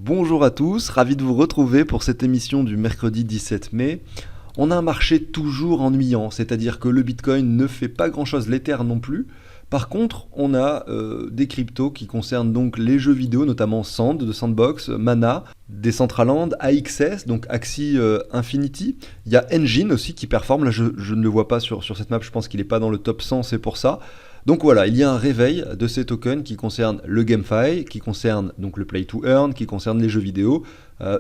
Bonjour à tous, ravi de vous retrouver pour cette émission du mercredi 17 mai. On a un marché toujours ennuyant, c'est-à-dire que le Bitcoin ne fait pas grand-chose, l'Ether non plus. Par contre, on a des cryptos qui concernent donc les jeux vidéo, notamment Sand de Sandbox, Mana, Decentraland, AXS, donc Axie Infinity. Il y a Engine aussi qui performe, là je ne le vois pas sur cette map, je pense qu'il n'est pas dans le top 100, c'est pour ça. Donc voilà, il y a un réveil de ces tokens qui concerne le GameFi, qui concerne donc le Play to Earn, qui concerne les jeux vidéo.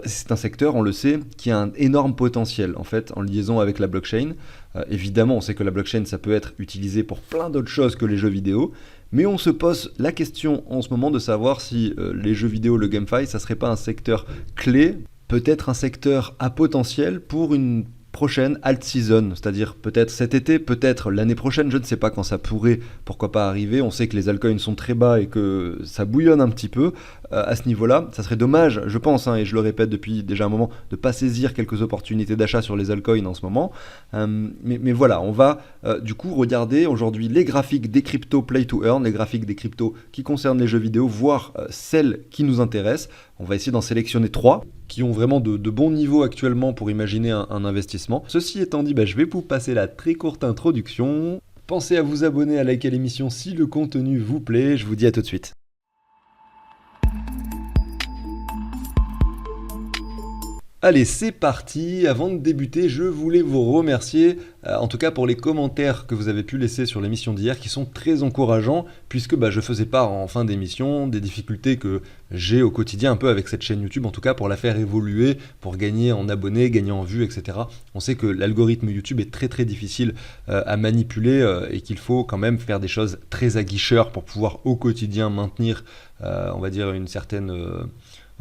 C'est un secteur, on le sait, qui a un énorme potentiel en fait en liaison avec la blockchain. Évidemment, on sait que la blockchain, ça peut être utilisé pour plein d'autres choses que les jeux vidéo, mais on se pose la question en ce moment de savoir si les jeux vidéo, le GameFi, ça serait pas un secteur clé, peut-être un secteur à potentiel pour une prochaine alt season, c'est-à-dire peut-être cet été, peut-être l'année prochaine, je ne sais pas quand ça pourrait, pourquoi pas arriver. On sait que les altcoins sont très bas et que ça bouillonne un petit peu à ce niveau-là. Ça serait dommage, je pense, et je le répète depuis déjà un moment, de ne pas saisir quelques opportunités d'achat sur les altcoins en ce moment. Mais voilà, on va du coup regarder aujourd'hui les graphiques des cryptos play to earn, les graphiques des cryptos qui concernent les jeux vidéo, voir celles qui nous intéressent. On va essayer d'en sélectionner 3 qui ont vraiment de bons niveaux actuellement pour imaginer un investissement. Ceci étant dit, je vais vous passer la très courte introduction. Pensez à vous abonner, à liker l'émission si le contenu vous plaît. Je vous dis à tout de suite. Allez, c'est parti. Avant de débuter, je voulais vous remercier, en tout cas pour les commentaires que vous avez pu laisser sur l'émission d'hier, qui sont très encourageants, puisque je faisais part en fin d'émission des difficultés que j'ai au quotidien un peu avec cette chaîne YouTube, en tout cas pour la faire évoluer, pour gagner en abonnés, gagner en vues, etc. On sait que l'algorithme YouTube est très très difficile à manipuler et qu'il faut quand même faire des choses très aguicheurs pour pouvoir au quotidien maintenir, on va dire, une certaine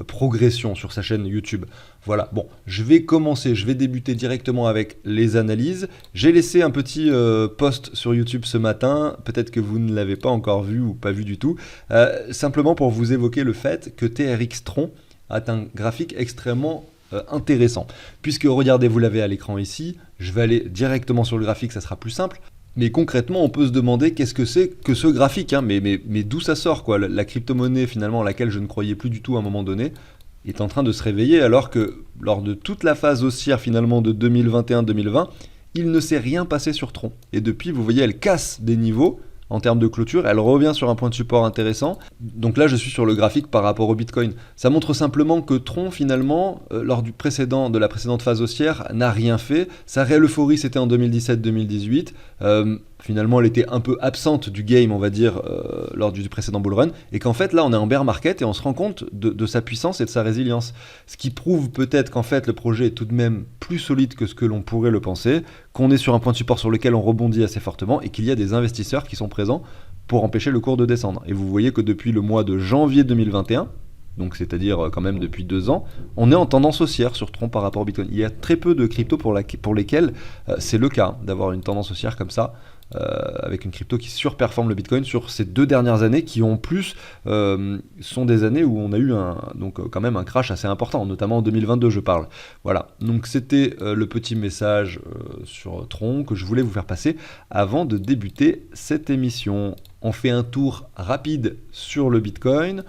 progression sur sa chaîne YouTube. Voilà, bon, je vais débuter directement avec les analyses. J'ai laissé un petit post sur YouTube ce matin, peut-être que vous ne l'avez pas encore vu ou pas vu du tout, simplement pour vous évoquer le fait que TRX Tron a un graphique extrêmement intéressant. Puisque, regardez, vous l'avez à l'écran ici, je vais aller directement sur le graphique, ça sera plus simple. Mais concrètement, on peut se demander qu'est-ce que c'est que ce graphique, mais d'où ça sort quoi. La crypto-monnaie finalement à laquelle je ne croyais plus du tout à un moment donné est en train de se réveiller alors que lors de toute la phase haussière finalement de 2021-2020, il ne s'est rien passé sur Tron. Et depuis, vous voyez, elle casse des niveaux en termes de clôture, elle revient sur un point de support intéressant. Donc là, je suis sur le graphique par rapport au Bitcoin. Ça montre simplement que Tron, finalement, lors de la précédente phase haussière, n'a rien fait. Sa réelle euphorie, c'était en 2017-2018. Finalement, elle était un peu absente du game, on va dire, lors du précédent bull run, et qu'en fait, là, on est en bear market et on se rend compte de sa puissance et de sa résilience. Ce qui prouve peut-être qu'en fait, le projet est tout de même plus solide que ce que l'on pourrait le penser, qu'on est sur un point de support sur lequel on rebondit assez fortement, et qu'il y a des investisseurs qui sont présents pour empêcher le cours de descendre. Et vous voyez que depuis le mois de janvier 2021, donc c'est-à-dire quand même depuis 2 ans, on est en tendance haussière sur Tron par rapport au Bitcoin. Il y a très peu de cryptos pour lesquels c'est le cas d'avoir une tendance haussière comme ça, avec une crypto qui surperforme le Bitcoin sur ces 2 dernières années qui en plus sont des années où on a eu quand même un crash assez important, notamment en 2022 je parle. Voilà, donc c'était le petit message sur Tron que je voulais vous faire passer avant de débuter cette émission. On fait un tour rapide sur le Bitcoin.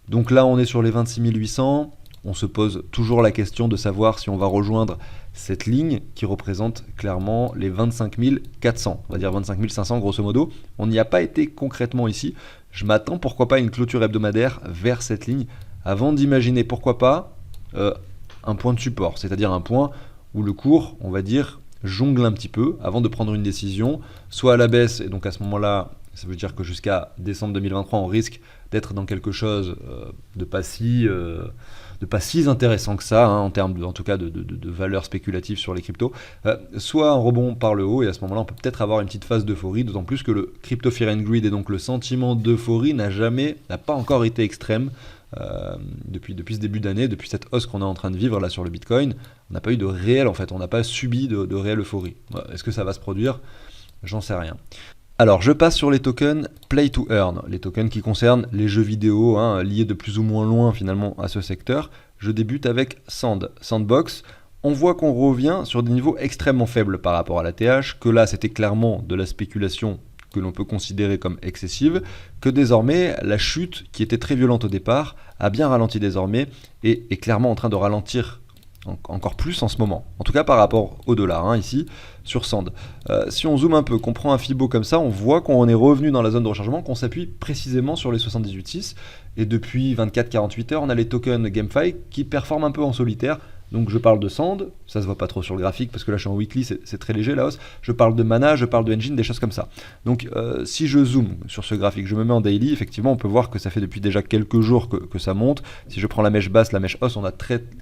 Donc là on est sur les 26 800, on se pose toujours la question de savoir si on va rejoindre cette ligne qui représente clairement les 25 400, on va dire 25 500 grosso modo. On n'y a pas été concrètement ici, je m'attends pourquoi pas à une clôture hebdomadaire vers cette ligne avant d'imaginer pourquoi pas un point de support, c'est-à-dire un point où le cours, on va dire, jongle un petit peu avant de prendre une décision, soit à la baisse, et donc à ce moment-là, ça veut dire que jusqu'à décembre 2023, on risque d'être dans quelque chose de pas si intéressant que ça, en termes en tout cas de valeur spéculative sur les cryptos, soit un rebond par le haut, et à ce moment-là, on peut peut-être avoir une petite phase d'euphorie, d'autant plus que le crypto fear and greed, et donc le sentiment d'euphorie n'a pas encore été extrême depuis ce début d'année, depuis cette hausse qu'on est en train de vivre là sur le Bitcoin. On n'a pas eu de réel, en fait, on n'a pas subi de réelle euphorie. Est-ce que ça va se produire ? J'en sais rien. Alors, je passe sur les tokens Play to Earn, les tokens qui concernent les jeux vidéo, liés de plus ou moins loin finalement à ce secteur. Je débute avec Sandbox. On voit qu'on revient sur des niveaux extrêmement faibles par rapport à la TH, que là c'était clairement de la spéculation que l'on peut considérer comme excessive, que désormais la chute, qui était très violente au départ, a bien ralenti désormais et est clairement en train de ralentir encore plus en ce moment, en tout cas par rapport au dollar, hein, ici, sur Sand. Si on zoome un peu, qu'on prend un Fibo comme ça, on voit qu'on est revenu dans la zone de rechargement, qu'on s'appuie précisément sur les 78,6, et depuis 24-48 heures, on a les tokens GameFi qui performent un peu en solitaire. Donc je parle de Sand, ça se voit pas trop sur le graphique parce que là je suis en weekly, c'est très léger la hausse. Je parle de Mana, je parle de Engine, des choses comme ça. Donc si je zoome sur ce graphique, je me mets en daily, effectivement on peut voir que ça fait depuis déjà quelques jours que ça monte. Si je prends la mèche basse, la mèche hausse, on a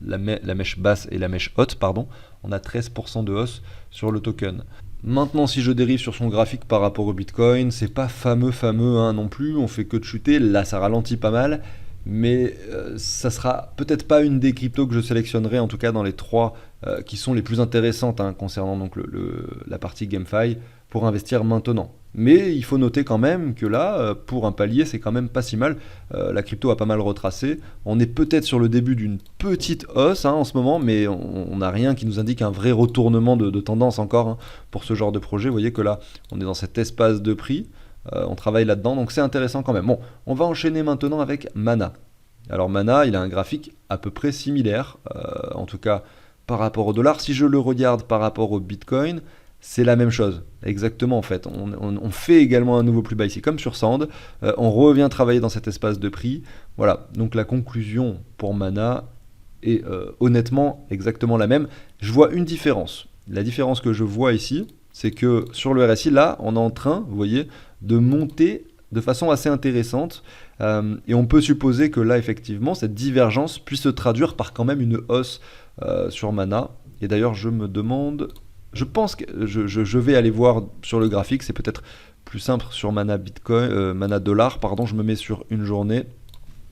la mèche basse et la mèche haute, pardon, on a 13% de hausse sur le token. Maintenant, si je dérive sur son graphique par rapport au Bitcoin, c'est pas fameux hein, non plus, on fait que de chuter, là ça ralentit pas mal. Mais ça sera peut-être pas une des cryptos que je sélectionnerai, en tout cas dans les 3 qui sont les plus intéressantes concernant donc la partie GameFi pour investir maintenant. Mais il faut noter quand même que là, pour un palier, c'est quand même pas si mal. La crypto a pas mal retracé. On est peut-être sur le début d'une petite hausse en ce moment, mais on n'a rien qui nous indique un vrai retournement de tendance encore pour ce genre de projet. Vous voyez que là, on est dans cet espace de prix. On travaille là-dedans, donc c'est intéressant quand même. Bon, on va enchaîner maintenant avec Mana. Alors Mana, il a un graphique à peu près similaire, en tout cas par rapport au dollar. Si je le regarde par rapport au Bitcoin, c'est la même chose, exactement en fait. On fait également un nouveau plus bas ici, comme sur Sand. On revient travailler dans cet espace de prix. Voilà, donc la conclusion pour Mana est honnêtement exactement la même. Je vois une différence. La différence que je vois ici, c'est que sur le RSI, là, on est en train, vous voyez, de monter de façon assez intéressante. Et on peut supposer que là, effectivement, cette divergence puisse se traduire par quand même une hausse sur Mana. Et d'ailleurs, je me demande... Je pense que je vais aller voir sur le graphique, c'est peut-être plus simple sur Mana Bitcoin, Mana dollar, pardon, je me mets sur une journée.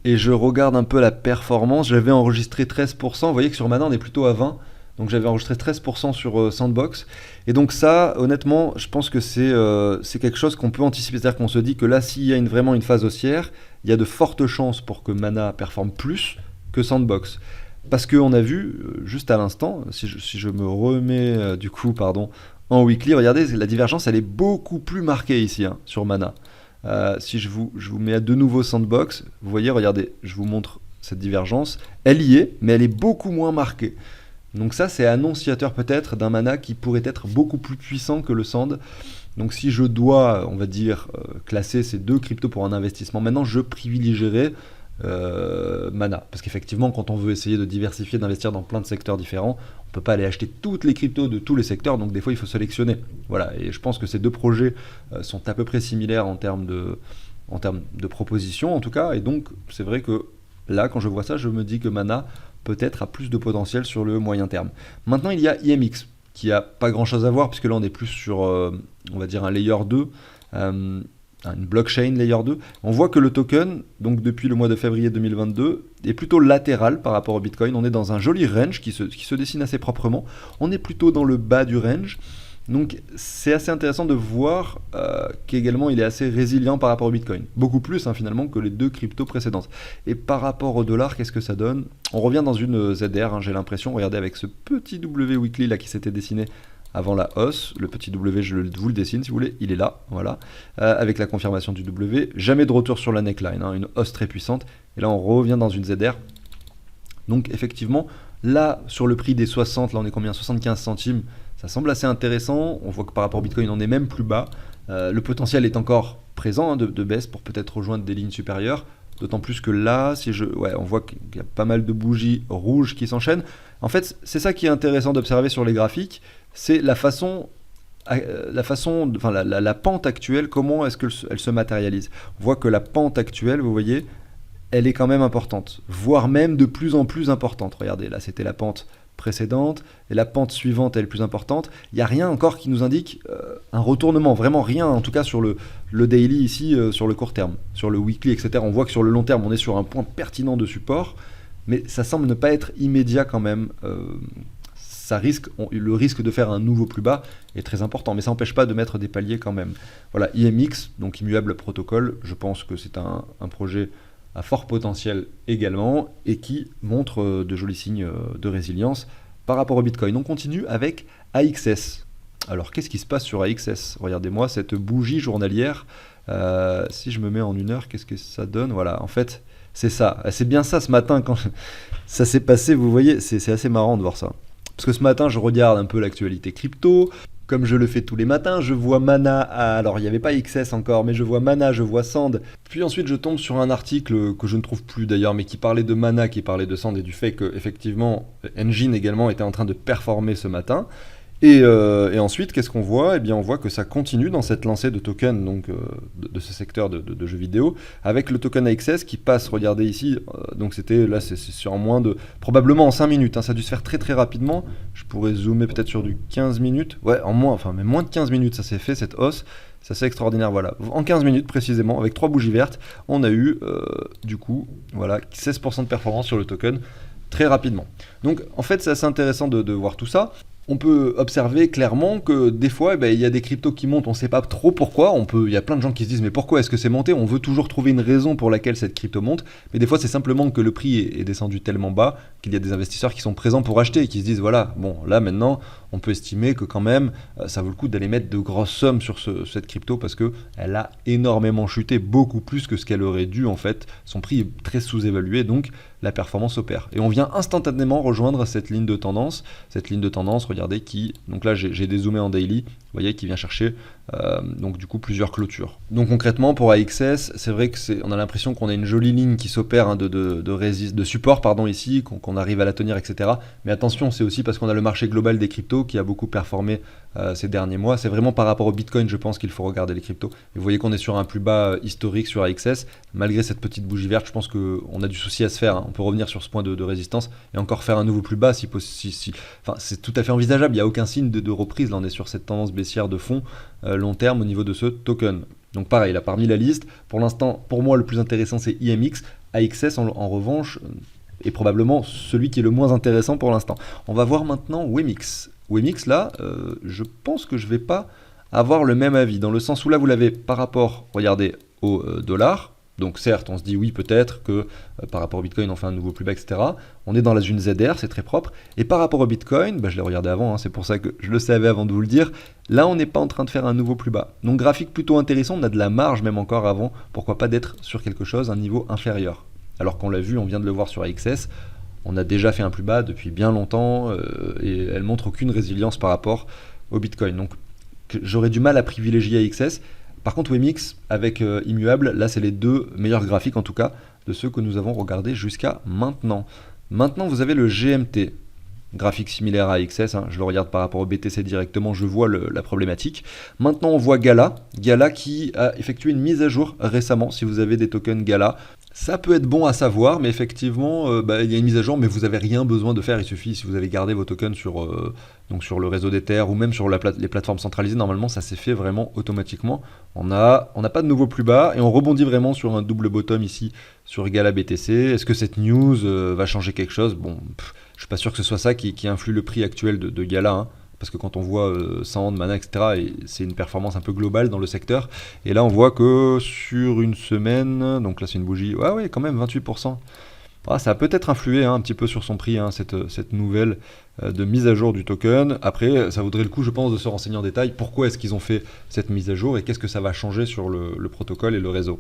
Et je regarde un peu la performance, j'avais enregistré 13%, vous voyez que sur Mana on est plutôt à 20%. Donc j'avais enregistré 13% sur Sandbox. Et donc ça, honnêtement, je pense que c'est quelque chose qu'on peut anticiper. C'est-à-dire qu'on se dit que là, s'il y a vraiment une phase haussière, il y a de fortes chances pour que Mana performe plus que Sandbox. Parce qu'on a vu, juste à l'instant, si je me remets du coup en weekly, regardez, la divergence, elle est beaucoup plus marquée ici sur Mana. Si je vous mets de nouveau Sandbox, vous voyez, regardez, je vous montre cette divergence. Elle y est, mais elle est beaucoup moins marquée. Donc ça, c'est annonciateur peut-être d'un Mana qui pourrait être beaucoup plus puissant que le Sand. Donc si je dois, on va dire, classer ces 2 cryptos pour un investissement, maintenant je privilégierais Mana. Parce qu'effectivement, quand on veut essayer de diversifier, d'investir dans plein de secteurs différents, on ne peut pas aller acheter toutes les cryptos de tous les secteurs, donc des fois il faut sélectionner. Voilà, et je pense que ces 2 projets sont à peu près similaires en termes de propositions en tout cas, et donc c'est vrai que là, quand je vois ça, je me dis que Mana peut-être a plus de potentiel sur le moyen terme. Maintenant, il y a IMX, qui a pas grand-chose à voir, puisque là, on est plus sur, on va dire, un layer 2, une blockchain layer 2. On voit que le token, donc depuis le mois de février 2022, est plutôt latéral par rapport au Bitcoin. On est dans un joli range qui se dessine assez proprement. On est plutôt dans le bas du range. Donc c'est assez intéressant de voir qu'également il est assez résilient par rapport au Bitcoin. Beaucoup plus finalement que les 2 cryptos précédentes. Et par rapport au dollar, qu'est-ce que ça donne? On revient dans une ZR, j'ai l'impression. Regardez avec ce petit W weekly là qui s'était dessiné avant la hausse. Le petit W, je vous le dessine si vous voulez, il est là, voilà. Avec la confirmation du W. Jamais de retour sur la neckline, une hausse très puissante. Et là on revient dans une ZR. Donc effectivement, là sur le prix des 60, là on est combien? 75 centimes. Ça semble assez intéressant, on voit que par rapport au Bitcoin on est même plus bas, le potentiel est encore présent de baisse pour peut-être rejoindre des lignes supérieures, d'autant plus que là, on voit qu'il y a pas mal de bougies rouges qui s'enchaînent. En fait, c'est ça qui est intéressant d'observer sur les graphiques, c'est la pente actuelle, comment est-ce qu'elle se matérialise. On voit que la pente actuelle, vous voyez, elle est quand même importante, voire même de plus en plus importante. Regardez, là c'était la pente précédente, et la pente suivante est plus importante. Il n'y a rien encore qui nous indique un retournement, vraiment rien, en tout cas sur le daily ici, sur le court terme, sur le weekly, etc. On voit que sur le long terme, on est sur un point pertinent de support, mais ça semble ne pas être immédiat quand même. Le risque de faire un nouveau plus bas est très important, mais ça n'empêche pas de mettre des paliers quand même. Voilà, IMX, donc Immuable Protocol, je pense que c'est un projet à fort potentiel également, et qui montre de jolis signes de résilience par rapport au Bitcoin. On continue avec AXS. Alors qu'est-ce qui se passe sur AXS? Regardez-moi cette bougie journalière. Si je me mets en 1 heure, qu'est-ce que ça donne? Voilà, en fait, c'est ça. C'est bien ça ce matin quand ça s'est passé, vous voyez, c'est assez marrant de voir ça. Parce que ce matin, je regarde un peu l'actualité crypto. Comme je le fais tous les matins, je vois Mana, alors il n'y avait pas XS encore, mais je vois Mana, je vois Sand. Puis ensuite, je tombe sur un article que je ne trouve plus d'ailleurs, mais qui parlait de Mana, qui parlait de Sand et du fait que effectivement Engine également était en train de performer ce matin. Et ensuite, qu'est-ce qu'on voit? Eh bien, on voit que ça continue dans cette lancée de tokens donc, de ce secteur de jeux vidéo, avec le token AXS qui passe, regardez ici, donc c'était là, c'est sur moins de, probablement en 5 minutes, hein, ça a dû se faire très très rapidement. Je pourrais zoomer peut-être sur du 15 minutes, ouais, en moins, enfin, mais moins de 15 minutes, ça s'est fait cette hausse, ça c'est extraordinaire, voilà. En 15 minutes précisément, avec 3 bougies vertes, on a eu, du coup, voilà, 16% de performance sur le token très rapidement. Donc, en fait, c'est assez intéressant de voir tout ça. On peut observer clairement que des fois, il y a des cryptos qui montent, on ne sait pas trop pourquoi. Il y a plein de gens qui se disent mais pourquoi est-ce que c'est monté? On veut toujours trouver une raison pour laquelle cette crypto monte, mais des fois c'est simplement que le prix est descendu tellement bas qu'il y a des investisseurs qui sont présents pour acheter et qui se disent voilà, bon là maintenant on peut estimer que quand même ça vaut le coup d'aller mettre de grosses sommes sur cette crypto parce qu'elle a énormément chuté, beaucoup plus que ce qu'elle aurait dû en fait. Son prix est très sous-évalué, donc la performance opère. Et on vient instantanément rejoindre cette ligne de tendance, regardez donc là j'ai dézoomé en daily, vous voyez, qui vient chercher donc du coup plusieurs clôtures. Donc concrètement pour AXS, c'est vrai que on a l'impression qu'on a une jolie ligne qui s'opère, hein, de support pardon ici, qu'on arrive à la tenir, etc. Mais attention, c'est aussi parce qu'on a le marché global des cryptos qui a beaucoup performé ces derniers mois. C'est vraiment par rapport au Bitcoin, je pense qu'il faut regarder les cryptos. Et vous voyez qu'on est sur un plus bas historique sur AXS, malgré cette petite bougie verte. Je pense qu'on a du souci à se faire, hein. On peut revenir sur ce point de résistance et encore faire un nouveau plus bas si enfin, c'est tout à fait envisageable, il n'y a aucun signe de reprise. Là on est sur cette tendance baissière de fond long terme au niveau de ce token. Donc pareil, là parmi la liste, pour l'instant, pour moi le plus intéressant c'est IMX. AXS en revanche est probablement celui qui est le moins intéressant pour l'instant. On va voir maintenant Wemix. Wemix là, je pense que je ne vais pas avoir le même avis, dans le sens où là vous l'avez par rapport, regardez, au dollar. Donc certes, on se dit oui, peut-être que par rapport au Bitcoin, on fait un nouveau plus bas, etc. On est dans la zone ZR, c'est très propre. Et par rapport au Bitcoin, je l'ai regardé avant, hein, c'est pour ça que je le savais avant de vous le dire, là on n'est pas en train de faire un nouveau plus bas. Donc graphique plutôt intéressant, on a de la marge même encore avant, pourquoi pas d'être sur quelque chose, un niveau inférieur. Alors qu'on l'a vu, on vient de le voir sur AXS, on a déjà fait un plus bas depuis bien longtemps, et elle montre aucune résilience par rapport au Bitcoin. Donc j'aurais du mal à privilégier AXS. Par contre, Wemix avec Immuable, là c'est les deux meilleurs graphiques en tout cas de ceux que nous avons regardés jusqu'à maintenant. Maintenant, vous avez le GMT, graphique similaire à AXS, hein, je le regarde par rapport au BTC directement, je vois la problématique. Maintenant, on voit Gala qui a effectué une mise à jour récemment. Si vous avez des tokens Gala, ça peut être bon à savoir, mais effectivement, il y a une mise à jour, mais vous n'avez rien besoin de faire. Il suffit, si vous avez gardé vos tokens donc sur le réseau d'Ether ou même sur les plateformes centralisées, normalement, ça s'est fait vraiment automatiquement. On n'a pas de nouveau plus bas et on rebondit vraiment sur un double bottom ici sur Gala BTC. Est-ce que cette news va changer quelque chose? Bon, je suis pas sûr que ce soit ça qui influe le prix actuel de Gala, hein. Parce que quand on voit Sand, Mana, etc., c'est une performance un peu globale dans le secteur. Et là, on voit que sur une semaine, donc là c'est une bougie, ouais, quand même 28%. Ah, ça a peut-être influé, hein, un petit peu sur son prix, hein, cette nouvelle de mise à jour du token. Après, ça vaudrait le coup, je pense, de se renseigner en détail. Pourquoi est-ce qu'ils ont fait cette mise à jour et qu'est-ce que ça va changer sur le protocole et le réseau.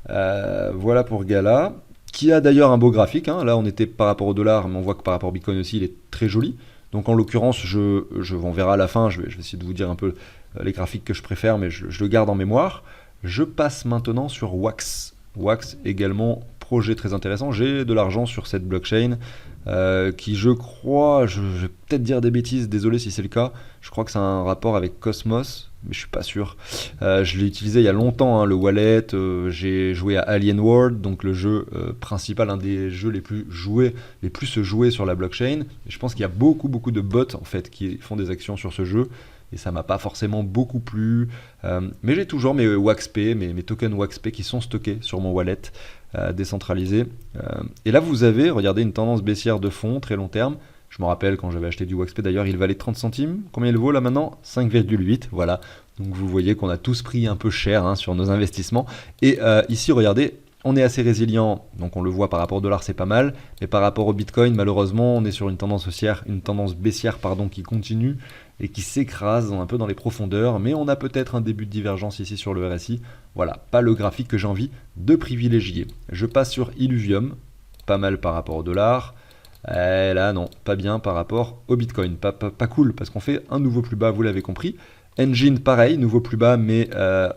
Voilà pour Gala, qui a d'ailleurs un beau graphique, hein. Là, on était par rapport au dollar, mais on voit que par rapport au Bitcoin aussi, il est très joli. Donc en l'occurrence, on verra à la fin, je vais essayer de vous dire un peu les graphiques que je préfère, mais je le garde en mémoire. Je passe maintenant sur Wax. Wax également, projet très intéressant. J'ai de l'argent sur cette blockchain qui, je crois, je vais peut-être dire des bêtises, désolé si c'est le cas, je crois que c'est un rapport avec Cosmos, mais je suis pas sûr. Je l'ai utilisé il y a longtemps, hein, le wallet, j'ai joué à Alien World, donc le jeu principal, un des jeux les plus joués sur la blockchain. Et je pense qu'il y a beaucoup de bots en fait qui font des actions sur ce jeu. Et ça m'a pas forcément beaucoup plu, mais j'ai toujours mes WaxP, mes tokens WaxP qui sont stockés sur mon wallet décentralisé. Et là vous avez, regardez, une tendance baissière de fond, très long terme. Je me rappelle quand j'avais acheté du WaxP d'ailleurs, il valait 30 centimes. Combien il vaut là maintenant? 5,8, voilà. Donc vous voyez qu'on a tous pris un peu cher, hein, sur nos investissements. Et ici, regardez, on est assez résilient, donc on le voit par rapport au dollar, c'est pas mal. Mais par rapport au Bitcoin, malheureusement, on est sur une tendance baissière qui continue. et qui s'écrase un peu dans les profondeurs, mais on a peut-être un début de divergence ici sur le RSI. Voilà, pas le graphique que j'ai envie de privilégier. Je passe sur Illuvium, pas mal par rapport au dollar. Et là non, pas bien par rapport au Bitcoin, pas cool, parce qu'on fait un nouveau plus bas, vous l'avez compris. Engine pareil, nouveau plus bas, mais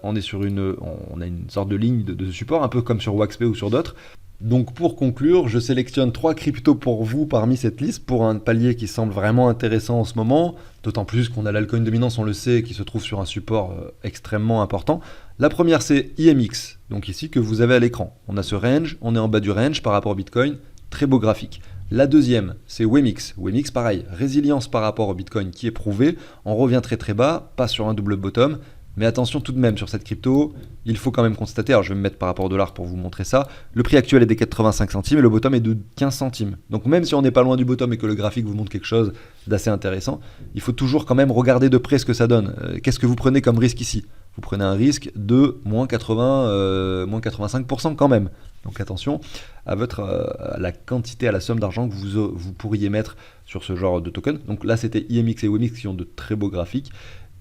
on a une sorte de ligne de support, un peu comme sur WaxP ou sur d'autres. Donc pour conclure, je sélectionne 3 cryptos pour vous parmi cette liste pour un palier qui semble vraiment intéressant en ce moment, d'autant plus qu'on a l'altcoin dominance, on le sait, qui se trouve sur un support extrêmement important. La première c'est IMX, donc ici que vous avez à l'écran. On a ce range, on est en bas du range par rapport au Bitcoin, très beau graphique. La deuxième, c'est Wemix. Wemix, pareil, résilience par rapport au Bitcoin qui est prouvée. On revient très très bas, pas sur un double bottom. Mais attention tout de même sur cette crypto, il faut quand même constater, alors je vais me mettre par rapport au dollar pour vous montrer ça, le prix actuel est des 85 centimes et le bottom est de 15 centimes. Donc même si on n'est pas loin du bottom et que le graphique vous montre quelque chose d'assez intéressant, il faut toujours quand même regarder de près ce que ça donne. Qu'est-ce que vous prenez comme risque ici? Vous prenez un risque de moins 85% quand même. Donc attention à la quantité, à la somme d'argent que vous pourriez mettre sur ce genre de token. Donc là c'était IMX et WMX qui ont de très beaux graphiques.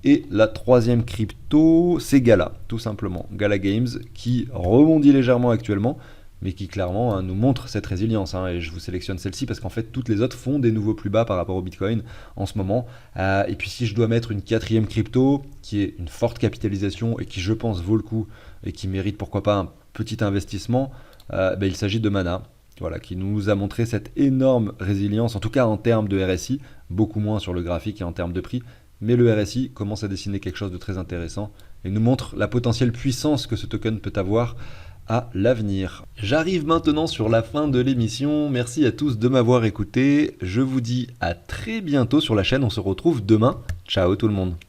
Et la troisième crypto, c'est Gala, tout simplement. Gala Games, qui rebondit légèrement actuellement, mais qui clairement nous montre cette résilience. Et je vous sélectionne celle-ci parce qu'en fait, toutes les autres font des nouveaux plus bas par rapport au Bitcoin en ce moment. Et puis si je dois mettre une quatrième crypto, qui est une forte capitalisation et qui, je pense, vaut le coup et qui mérite pourquoi pas un petit investissement, il s'agit de Mana. Voilà, qui nous a montré cette énorme résilience, en tout cas en termes de RSI, beaucoup moins sur le graphique et en termes de prix. Mais le RSI commence à dessiner quelque chose de très intéressant et nous montre la potentielle puissance que ce token peut avoir à l'avenir. J'arrive maintenant sur la fin de l'émission. Merci à tous de m'avoir écouté. Je vous dis à très bientôt sur la chaîne. On se retrouve demain. Ciao tout le monde.